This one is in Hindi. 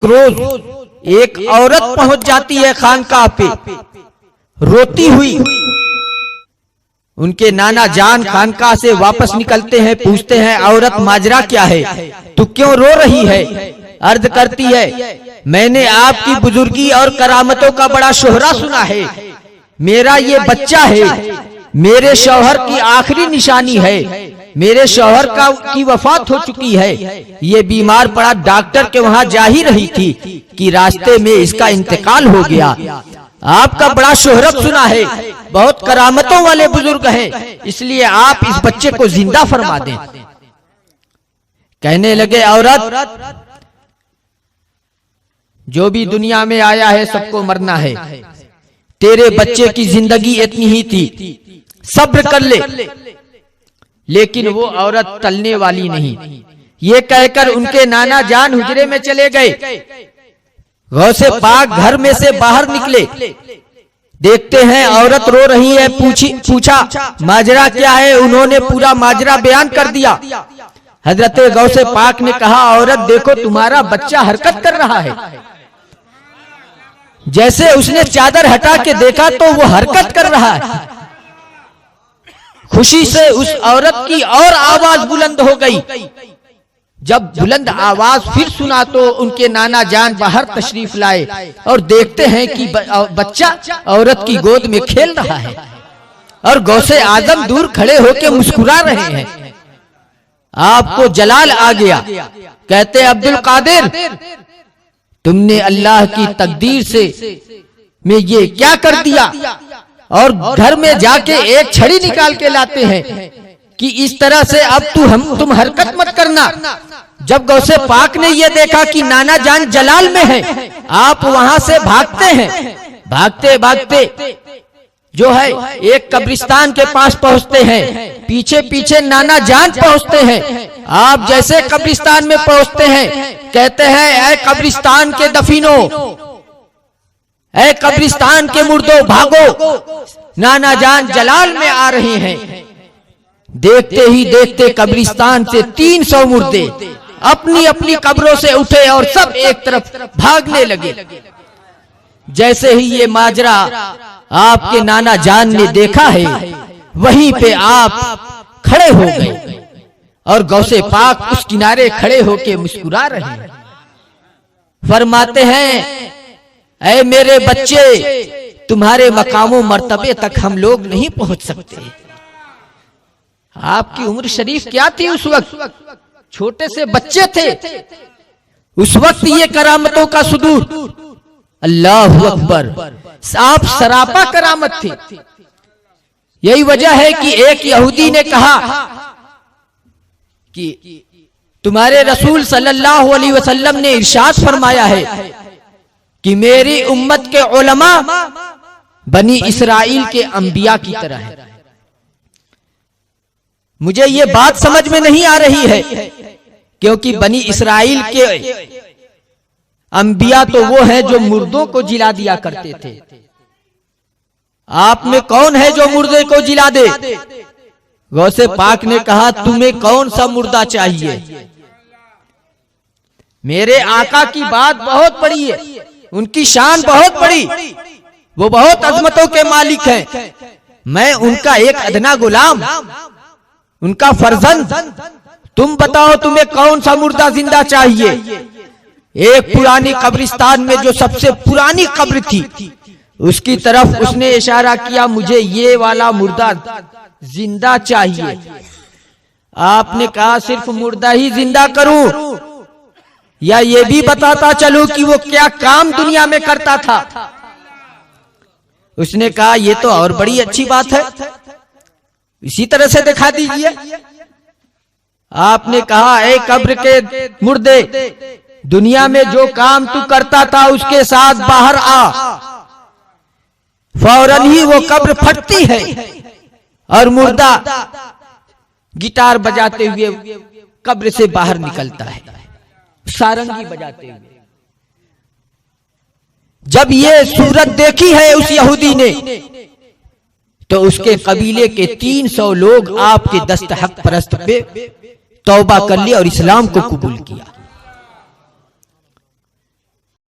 रोज एक औरत पहुंच जाती है खानकाह पे रोती हुई। उनके नाना जान खानकाह से वापस निकलते हैं, पूछते हैं औरत माजरा क्या है, तू क्यों रो रही है? अर्ज करती है मैंने आपकी बुजुर्गी और करामतों का बड़ा शोहरा सुना है, मेरा ये बच्चा है, मेरे शौहर की आखिरी निशानी है, मेरे शौहर की वफात हो चुकी है, ये बीमार पड़ा डॉक्टर के वहां जा ही रही थी कि रास्ते में इसका इंतकाल हो गया। आपका बड़ा शोहरत सुना है, बहुत करामतों वाले बुजुर्ग हैं, इसलिए आप इस बच्चे को जिंदा फरमा दें। कहने लगे औरत जो भी दुनिया में आया है सबको मरना है, तेरे बच्चे की जिंदगी इतनी ही थी, सब्र कर ले। लेकिन वो औरत टलने वाली नहीं। ये कहकर उनके नाना जान हुजरे में चले गए। गौसे पाक घर में से बाहर निकले, देखते हैं औरत रो रही है। पूछा माजरा क्या है? उन्होंने पूरा माजरा बयान कर दिया। हजरत गौसे पाक ने कहा औरत देखो तुम्हारा बच्चा हरकत कर रहा है। जैसे उसने चादर हटा के देखा तो वो हरकत कर रहा है। खुशी से उस औरत की और आवाज बुलंद हो गई। जब बुलंद आवाज फिर सुना तो उनके नाना जान बाहर तशरीफ लाए और देखते हैं कि बच्चा औरत की गोद में खेल रहा है और गौसे आजम दूर खड़े होकर मुस्कुरा रहे हैं। आपको जलाल आ गया। कहते अब्दुल कादिर तुमने अल्लाह की तकदीर से में ये क्या कर दिया? और घर में जाके एक छड़ी निकाल के लाते हैं कि इस तरह से अब तुम हरकत मत करना। जब गौसे पाक ने यह देखा कि नाना जान जलाल में है, आप वहां से भागते हैं। भागते भागते जो है एक कब्रिस्तान के पास पहुंचते हैं। पीछे पीछे नाना जान पहुंचते हैं। आप जैसे कब्रिस्तान में पहुंचते हैं कहते हैं ऐ कब्रिस्तान के दफीनों, ऐ कब्रिस्तान के मुर्दों भागो, नाना जान जलाल में आ रहे हैं। देखते ही देखते कब्रिस्तान से 300 मुर्दे अपनी अपनी कब्रों से उठे और सब एक तरफ भागने लगे। जैसे ही ये माजरा आपके नाना जान ने देखा है वहीं पे आप खड़े हो गए और गौसे पाक उस किनारे खड़े होके मुस्कुरा रहे हैं। फरमाते हैं ऐ मेरे बच्चे तुम्हारे मकामों मर्तबे तक हम लोग नहीं पहुंच सकते। आपकी उम्र शरीफ क्या थी उस वक्त? छोटे से बच्चे थे। उस वक्त ये करामतों का सुदूर, अल्लाह अकबर, आप सरापा करामत थी। यही वजह है कि एक यहूदी ने कहा कि तुम्हारे रसूल सल्लल्लाहु अलैहि वसल्लम ने इरशाद फरमाया है कि मेरी उम्मत के उलमा बनी इसराइल के अंबिया की तरह है। मुझे ये बात समझ में नहीं आ रही है क्योंकि बनी इसराइल के अंबिया तो वो हैं जो मुर्दों को जिला दिया करते थे। आप में कौन है जो मुर्दे को जिला दे? गौसे पाक ने कहा तुम्हें कौन सा मुर्दा चाहिए? मेरे आका की बात बहुत बड़ी है, उनकी शान बहुत बड़ी, वो बहुत अजमतों के मालिक हैं। मैं उनका एक अदना गुलाम, उनका फर्जंद। तुम बताओ तुम्हें कौन सा मुर्दा जिंदा चाहिए? एक पुरानी कब्रिस्तान में जो सबसे पुरानी कब्र थी उसकी तरफ उसने इशारा किया, मुझे ये वाला मुर्दा जिंदा चाहिए। आपने कहा सिर्फ मुर्दा ही जिंदा करूं या ये भी बताता चलूं कि वो क्या काम दुनिया में करता था? उसने कहा ये तो और बड़ी अच्छी बात है, इसी तरह से दिखा दीजिए। आपने कहा ए कब्र के मुर्दे, दुनिया में जो काम तू करता था उसके साथ बाहर आ। फौरन ही वो कब्र फटती है और मुर्दा गिटार बजाते हुए कब्र से बाहर निकलता है, सारंगी बजाते हुए। जब ये सूरत देखी है उस यहूदी ने तो उसके कबीले के 300 लोग आपके दस्तहक परस्त पे तौबा कर लिया और इस्लाम को कबूल किया।